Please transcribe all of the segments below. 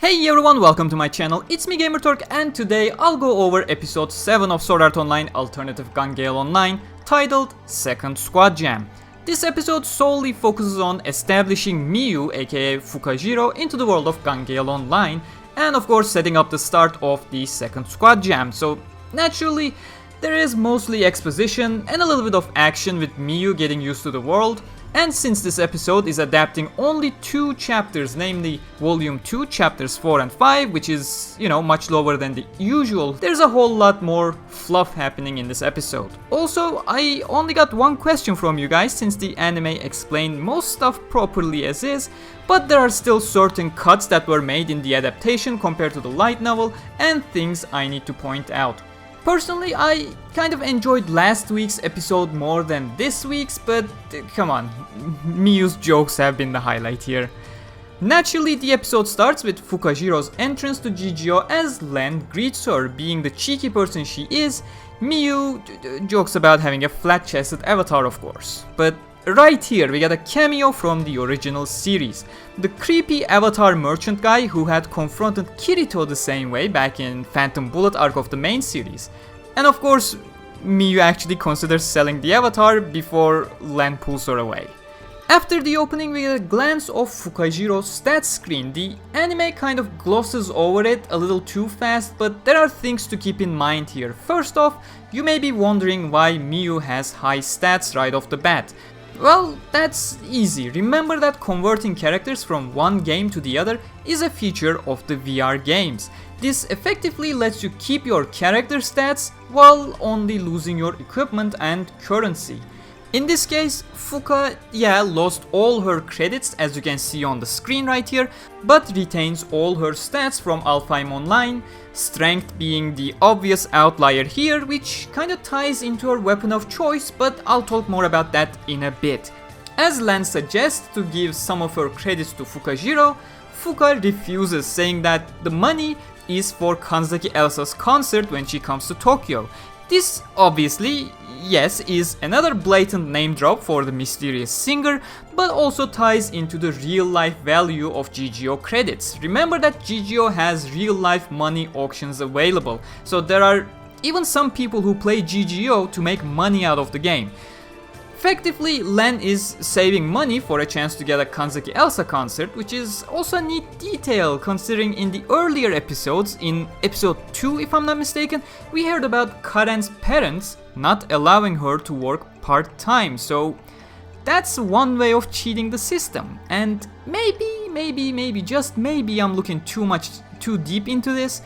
Hey everyone, welcome to my channel, it's me Gamerturk, and today I'll go over episode 7 of Sword Art Online Alternative Gun Gale Online, titled Second Squad Jam. This episode solely focuses on establishing Miyu, aka Fukaziroh, into the world of Gun Gale Online, and of course setting up the start of the Second Squad Jam. So naturally, there is mostly exposition and a little bit of action with Miyu getting used to the world. And since this episode is adapting only 2 chapters, namely Volume 2, Chapters 4 and 5, which is, much lower than the usual, there's a whole lot more fluff happening in this episode. Also, I only got one question from you guys since the anime explained most stuff properly as is, but there are still certain cuts that were made in the adaptation compared to the light novel and things I need to point out. Personally, I kind of enjoyed last week's episode more than this week's, but come on, Miyu's jokes have been the highlight here. Naturally, the episode starts with Fukaziroh's entrance to GGO as LLENN greets her. Being the cheeky person she is, Miyu jokes about having a flat-chested avatar, of course. But right here, we get a cameo from the original series. The creepy avatar merchant guy who had confronted Kirito the same way back in Phantom Bullet arc of the main series. And of course, Miyu actually considers selling the avatar before LLENN pulls her away. After the opening, we get a glance of Fukaziroh's stats screen. The anime kind of glosses over it a little too fast, but there are things to keep in mind here. First off, you may be wondering why Miyu has high stats right off the bat. Well, that's easy. Remember that converting characters from one game to the other is a feature of the VR games. This effectively lets you keep your character stats while only losing your equipment and currency. In this case, Fuka, lost all her credits as you can see on the screen right here, but retains all her stats from Alfheim Online, strength being the obvious outlier here, which kinda ties into her weapon of choice, but I'll talk more about that in a bit. As LLENN suggests to give some of her credits to Fukaziroh, Fuka refuses, saying that the money is for Kanzaki Elsa's concert when she comes to Tokyo. This obviously, yes, is another blatant name drop for the mysterious singer, but also ties into the real life value of GGO credits. Remember that GGO has real life money auctions available, so there are even some people who play GGO to make money out of the game. Effectively, LLENN is saving money for a chance to get a Kanzaki Elsa concert, which is also a neat detail considering in the earlier episodes, in episode 2 if I'm not mistaken, we heard about Karen's parents not allowing her to work part-time, so that's one way of cheating the system. And maybe, just maybe I'm looking too deep into this,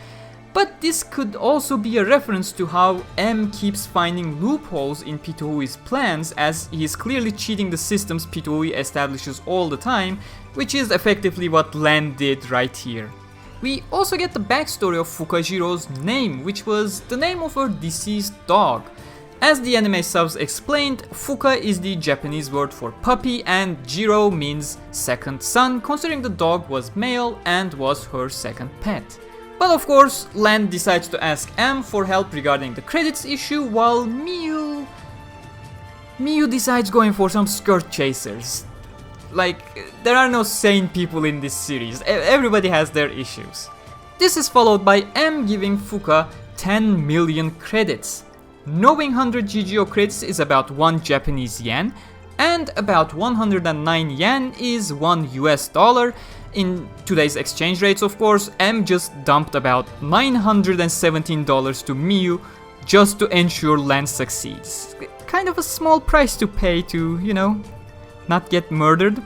but this could also be a reference to how M keeps finding loopholes in Pitohui's plans, as he is clearly cheating the systems Pitohui establishes all the time, which is effectively what LLENN did right here. We also get the backstory of Fukaziroh's name, which was the name of her deceased dog. As the anime subs explained, Fuka is the Japanese word for puppy and Jiro means second son, considering the dog was male and was her second pet. But of course, LLENN decides to ask M for help regarding the credits issue, while Miyu decides going for some skirt chasers. Like, there are no sane people in this series, everybody has their issues. This is followed by M giving Fuka 10 million credits. Knowing 100 GGO credits is about 1 Japanese yen, and about 109 yen is 1 US dollar. In today's exchange rates, of course, M just dumped about $917 to Miyu just to ensure LLENN succeeds. Kind of a small price to pay to, not get murdered.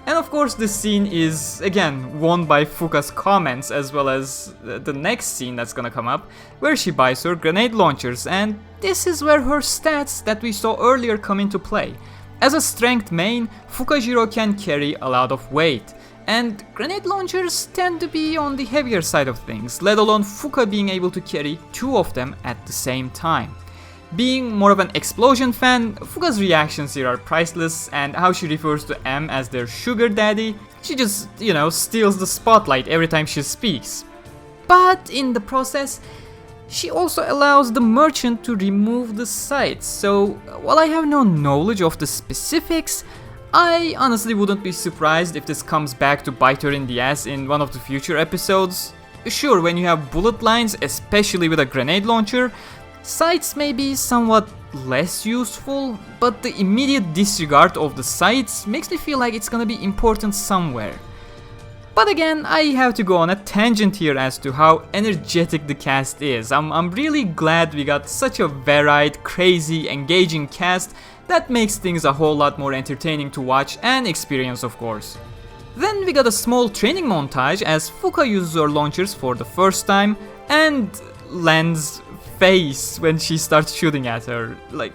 And of course, the scene is, again, won by Fuka's comments, as well as the next scene that's gonna come up, where she buys her grenade launchers, and this is where her stats that we saw earlier come into play. As a strength main, Fukaziroh can carry a lot of weight, and grenade launchers tend to be on the heavier side of things, let alone Fuka being able to carry 2 of them at the same time. Being more of an explosion fan, Fuka's reactions here are priceless, and how she refers to M as their sugar daddy, she just, steals the spotlight every time she speaks. But in the process, she also allows the merchant to remove the sights, so while I have no knowledge of the specifics, I honestly wouldn't be surprised if this comes back to bite her in the ass in one of the future episodes. Sure, when you have bullet lines, especially with a grenade launcher, sights may be somewhat less useful, but the immediate disregard of the sights makes me feel like it's gonna be important somewhere. But again, I have to go on a tangent here as to how energetic the cast is. I'm really glad we got such a varied, crazy, engaging cast that makes things a whole lot more entertaining to watch and experience, of course. Then we got a small training montage as Fuka uses her launchers for the first time, and LLENN's face when she starts shooting at her. Like,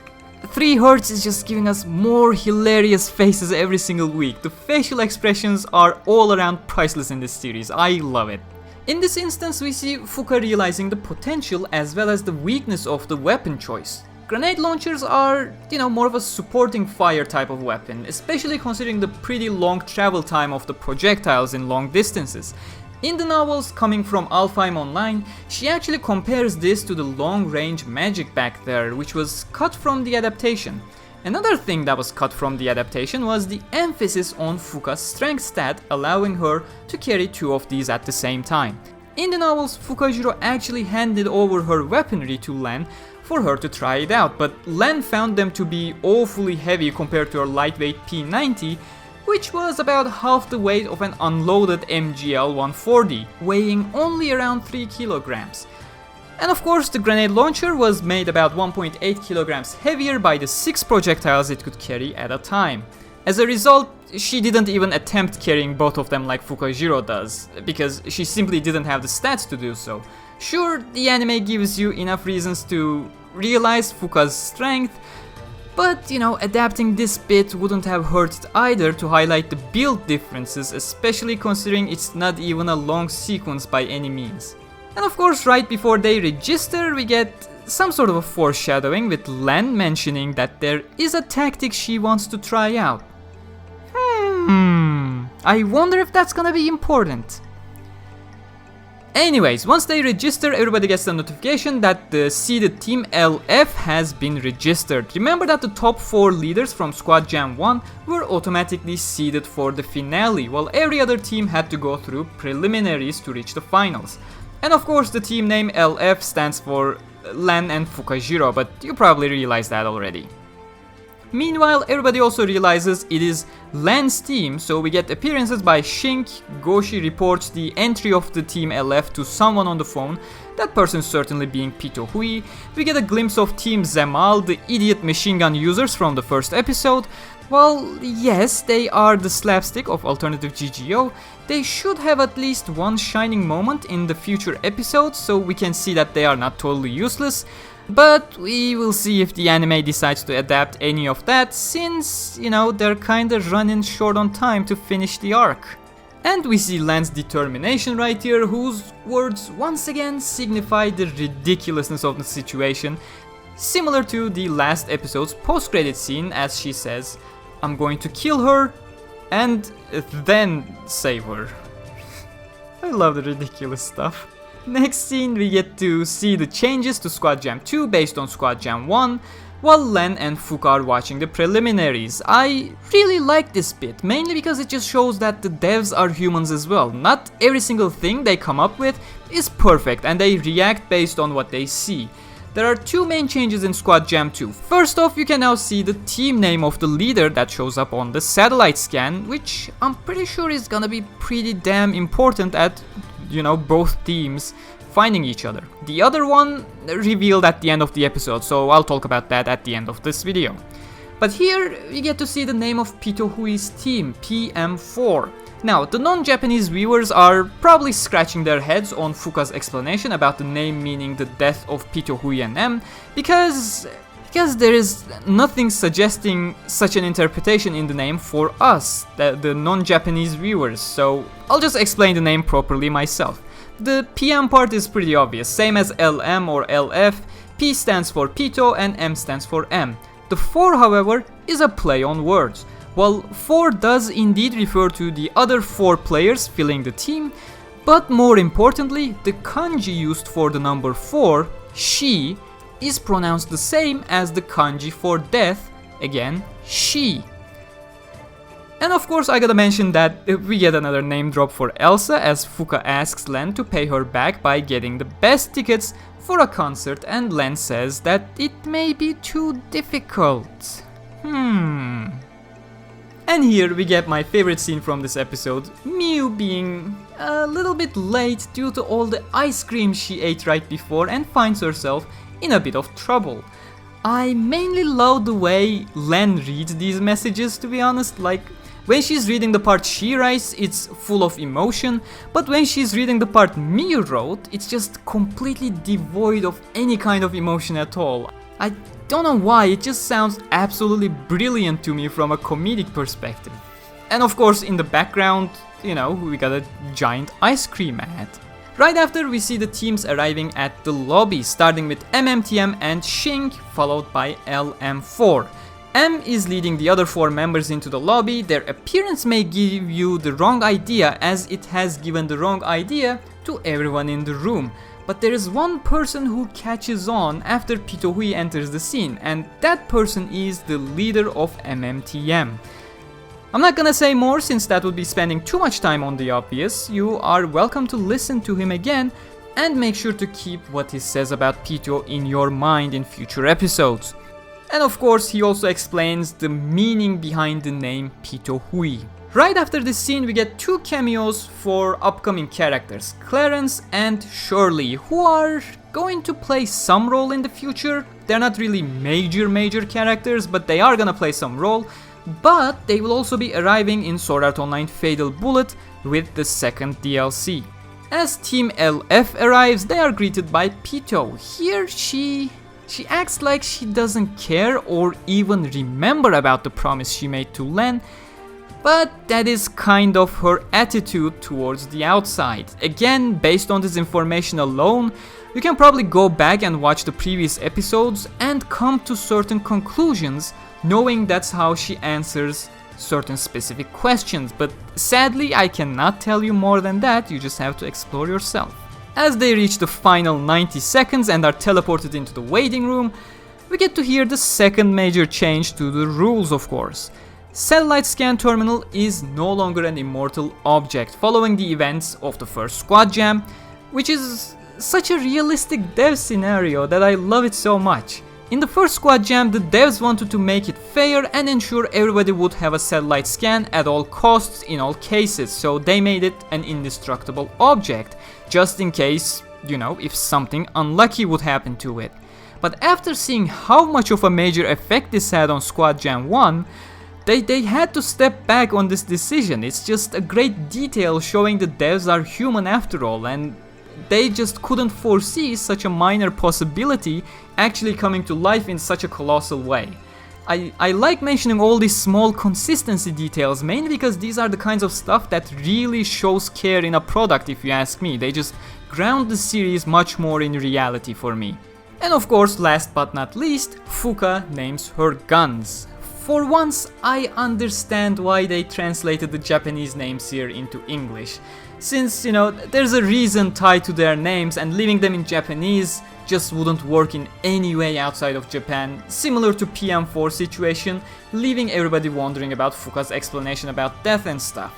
3 Hertz is just giving us more hilarious faces every single week. The facial expressions are all around priceless in this series. I love it. In this instance, we see Fuka realizing the potential as well as the weakness of the weapon choice. Grenade launchers are, more of a supporting fire type of weapon, especially considering the pretty long travel time of the projectiles in long distances. In the novels coming from Alfheim Online, she actually compares this to the long-range magic back there, which was cut from the adaptation. Another thing that was cut from the adaptation was the emphasis on Fuka's strength stat, allowing her to carry 2 of these at the same time. In the novels, Fukaziroh actually handed over her weaponry to LLENN for her to try it out, but LLENN found them to be awfully heavy compared to her lightweight P90, which was about half the weight of an unloaded MGL 140, weighing only around 3 kilograms. And of course, the grenade launcher was made about 1.8 kilograms heavier by the 6 projectiles it could carry at a time. As a result, she didn't even attempt carrying both of them like Fukaziroh does, because she simply didn't have the stats to do so. Sure, the anime gives you enough reasons to realize Fuka's strength, but adapting this bit wouldn't have hurt it either to highlight the build differences, especially considering it's not even a long sequence by any means. And of course, right before they register, we get some sort of a foreshadowing with LLENN mentioning that there is a tactic she wants to try out. I wonder if that's gonna be important. Anyways, once they register, everybody gets the notification that the seeded team LF has been registered. Remember that the top 4 leaders from Squad Jam 1 were automatically seeded for the finale, while every other team had to go through preliminaries to reach the finals. And of course, the team name LF stands for LLENN and Fukaziroh, but you probably realized that already. Meanwhile, everybody also realizes it is LLENN's team, so we get appearances by Shink. Goushi reports the entry of the team LF to someone on the phone, that person certainly being Pito Hui. We get a glimpse of Team Zemal, the idiot machine gun users from the first episode. Well, yes, they are the slapstick of alternative GGO. They should have at least one shining moment in the future episodes, so we can see that they are not totally useless. But we will see if the anime decides to adapt any of that, since, they're kinda running short on time to finish the arc. And we see LLENN's determination right here, whose words once again signify the ridiculousness of the situation, similar to the last episode's post-credit scene as she says, "I'm going to kill her and then save her." I love the ridiculous stuff. Next scene, we get to see the changes to Squad Jam 2 based on Squad Jam 1, while LLENN and Fuka are watching the preliminaries. I really like this bit, mainly because it just shows that the devs are humans as well. Not every single thing they come up with is perfect, and they react based on what they see. There are 2 main changes in Squad Jam 2. First off, you can now see the team name of the leader that shows up on the satellite scan, which I'm pretty sure is gonna be pretty damn important at both teams finding each other. The other one revealed at the end of the episode, so I'll talk about that at the end of this video. But here we get to see the name of Pito Hui's team, PM4. Now, the non-Japanese viewers are probably scratching their heads on Fuka's explanation about the name meaning the death of Pito Hui and M, because there is nothing suggesting such an interpretation in the name for us, the non-Japanese viewers, so I'll just explain the name properly myself. The PM part is pretty obvious, same as LM or LF, P stands for Pito and M stands for M. The 4, however, is a play on words. While 4 does indeed refer to the other 4 players filling the team, but more importantly, the kanji used for the number 4, she, is pronounced the same as the kanji for death, again, she. And of course I gotta mention that we get another name drop for Elsa, as Fuka asks LLENN to pay her back by getting the best tickets for a concert, and LLENN says that it may be too difficult. And here we get my favorite scene from this episode, Miyu being a little bit late due to all the ice cream she ate right before and finds herself in a bit of trouble. I mainly love the way LLENN reads these messages, to be honest. Like, when she's reading the part she writes, it's full of emotion, but when she's reading the part Miyu wrote, it's just completely devoid of any kind of emotion at all. I don't know why, it just sounds absolutely brilliant to me from a comedic perspective. And of course, in the background, you know, we got a giant ice cream ad. Right after, we see the teams arriving at the lobby, starting with MMTM and Shink, followed by LM4. M is leading the other 4 members into the lobby. Their appearance may give you the wrong idea, as it has given the wrong idea to everyone in the room. But there is one person who catches on after Pitohui enters the scene, and that person is the leader of MMTM. I'm not gonna say more since that would be spending too much time on the obvious. You are welcome to listen to him again and make sure to keep what he says about Pito in your mind in future episodes. And of course, he also explains the meaning behind the name Pitohui. Right after this scene, we get 2 cameos for upcoming characters, Clarence and Shirley, who are going to play some role in the future. They're not really major characters, but they are gonna play some role. But they will also be arriving in Sword Art Online Fatal Bullet with the second DLC. As Team LF arrives, they are greeted by Pito. Here she acts like she doesn't care or even remember about the promise she made to LLENN, but that is kind of her attitude towards the outside. Again, based on this information alone, you can probably go back and watch the previous episodes and come to certain conclusions, knowing that's how she answers certain specific questions, but sadly I cannot tell you more than that, you just have to explore yourself. As they reach the final 90 seconds and are teleported into the waiting room, we get to hear the second major change to the rules, of course. Satellite Scan Terminal is no longer an immortal object following the events of the first Squad Jam, which is such a realistic dev scenario that I love it so much. In the first Squad Jam, the devs wanted to make it fair and ensure everybody would have a satellite scan at all costs in all cases, so they made it an indestructible object, just in case, you know, if something unlucky would happen to it. But after seeing how much of a major effect this had on Squad Jam 1, they had to step back on this decision. It's just a great detail showing the devs are human after all, and they just couldn't foresee such a minor possibility actually coming to life in such a colossal way. I like mentioning all these small consistency details, mainly because these are the kinds of stuff that really shows care in a product, if you ask me. They just ground the series much more in reality for me. And of course, last but not least, Fuka names her guns. For once, I understand why they translated the Japanese names here into English. Since, you know, there's a reason tied to their names, and leaving them in Japanese just wouldn't work in any way outside of Japan, similar to PM4 situation, leaving everybody wondering about Fuka's explanation about death and stuff.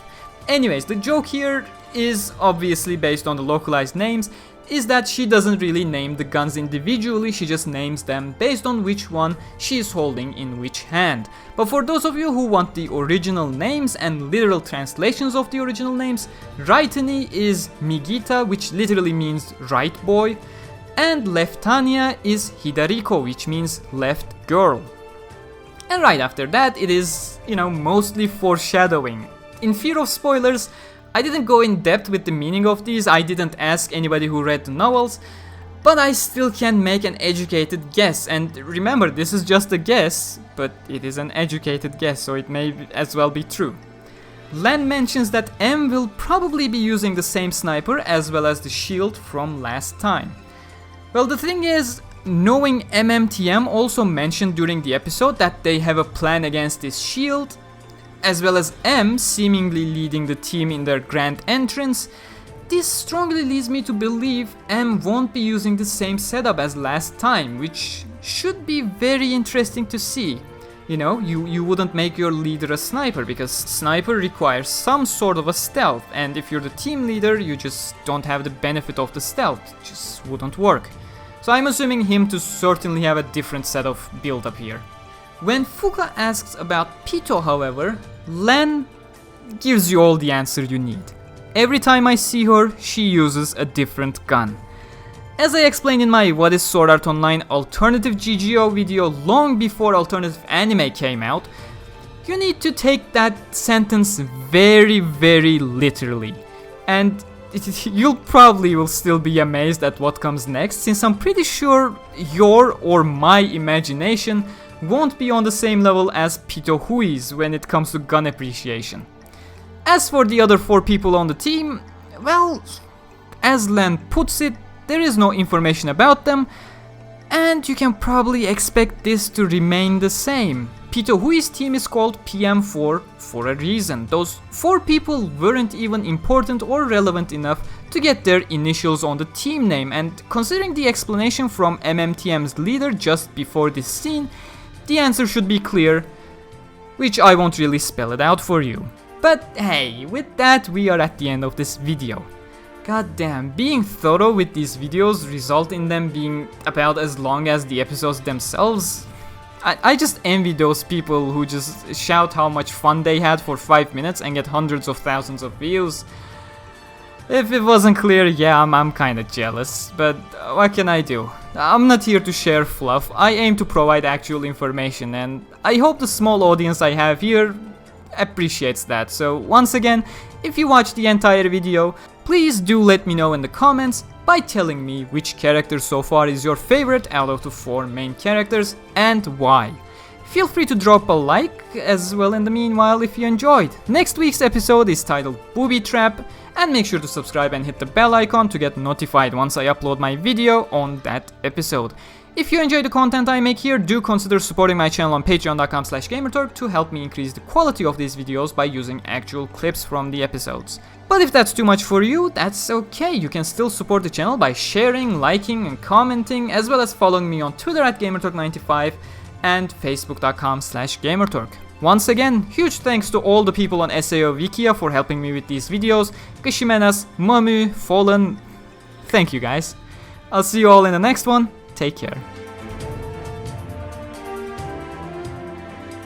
Anyways, the joke here is obviously based on the localized names, is that she doesn't really name the guns individually, she just names them based on which one she is holding in which hand. But for those of you who want the original names and literal translations of the original names, Rightani is Migita, which literally means right boy, and Leftania is Hidariko, which means left girl. And right after that, it is, you know, mostly foreshadowing. In fear of spoilers, I didn't go in depth with the meaning of these, I didn't ask anybody who read the novels, but I still can make an educated guess. And remember, this is just a guess, but it is an educated guess, so it may as well be true. LLENN mentions that M will probably be using the same sniper as well as the shield from last time. Well, the thing is, knowing MMTM also mentioned during the episode that they have a plan against this shield, as well as M seemingly leading the team in their grand entrance, this strongly leads me to believe M won't be using the same setup as last time, which should be very interesting to see. You know, you wouldn't make your leader a sniper because sniper requires some sort of a stealth, and if you're the team leader, you just don't have the benefit of the stealth. It just wouldn't work. So I'm assuming him to certainly have a different set of build up here. When Fuka asks about Pito, however, LLENN gives you all the answer you need. Every time I see her, she uses a different gun. As I explained in my What is Sword Art Online alternative GGO video long before alternative anime came out, you need to take that sentence very, very literally. And you'll probably will still be amazed at what comes next, since I'm pretty sure your or my imagination won't be on the same level as Pito Hui's when it comes to gun appreciation. As for the other 4 people on the team, well, as LLENN puts it, there is no information about them, and you can probably expect this to remain the same. Pito Hui's team is called PM4 for a reason. Those 4 people weren't even important or relevant enough to get their initials on the team name, and considering the explanation from MMTM's leader just before this scene, the answer should be clear, which I won't really spell it out for you. But hey, with that we are at the end of this video. God damn, being thorough with these videos result in them being about as long as the episodes themselves. I just envy those people who just shout how much fun they had for 5 minutes and get hundreds of thousands of views. If it wasn't clear, yeah, I'm kinda jealous, but what can I do? I'm not here to share fluff, I aim to provide actual information, and I hope the small audience I have here appreciates that. So once again, if you watched the entire video, please do let me know in the comments by telling me which character so far is your favorite out of the 4 main characters and why. Feel free to drop a like as well in the meanwhile if you enjoyed. Next week's episode is titled Booby Trap, and make sure to subscribe and hit the bell icon to get notified once I upload my video on that episode. If you enjoy the content I make here, do consider supporting my channel on patreon.com/Gamerturk to help me increase the quality of these videos by using actual clips from the episodes. But if that's too much for you, that's okay. You can still support the channel by sharing, liking, and commenting, as well as following me on Twitter at Gamerturk95 and facebook.com/Gamerturk. Once again, huge thanks to all the people on SAO Wikia for helping me with these videos. Gishimenas, Mamu, Fallen, thank you guys. I'll see you all in the next one. Take care.